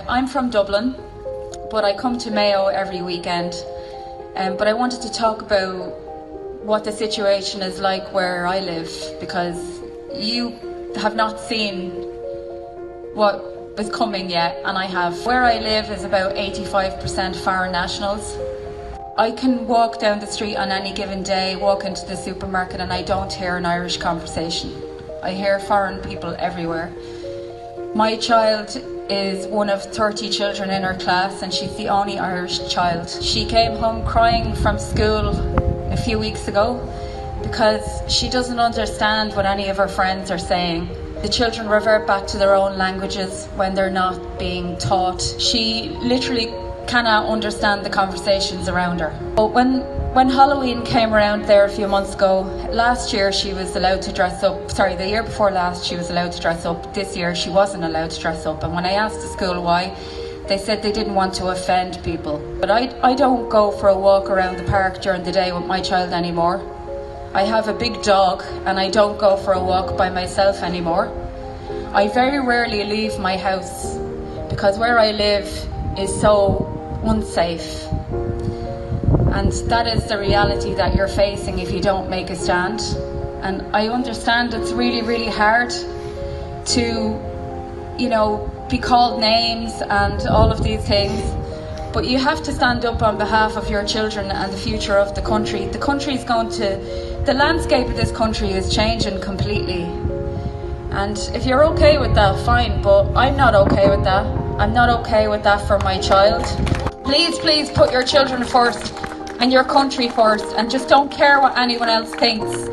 I'm from Dublin, but I come to Mayo every weekend. But I wanted to talk about what the situation is like where I live, because you have not seen what is coming yet, and I have. Where I live is about 85% foreign nationals. I can walk down the street on any given day, walk into the supermarket, and I don't hear an Irish conversation. I hear foreign people everywhere. My child is one of 30 children in her class, and she's the only Irish child. She came home crying from school a few weeks ago because she doesn't understand what any of her friends are saying. The children revert back to their own languages when they're not being taught. She literally cannot understand the conversations around her. But when Halloween came around there a few months ago, last year she was allowed to dress up, the year before last she was allowed to dress up, this year she wasn't allowed to dress up. And when I asked the school why, they said they didn't want to offend people. But I don't go for a walk around the park during the day with my child anymore. I have a big dog and I don't go for a walk by myself anymore. I very rarely leave my house because where I live is so unsafe. And that is the reality that you're facing if you don't make a stand. And I understand it's really, really hard to, be called names and all of these things. But you have to stand up on behalf of your children and the future of the country. The landscape of this country is changing completely. And if you're okay with that, fine, but I'm not okay with that. I'm not okay with that for my child. Please put your children first and your country first, and just don't care what anyone else thinks.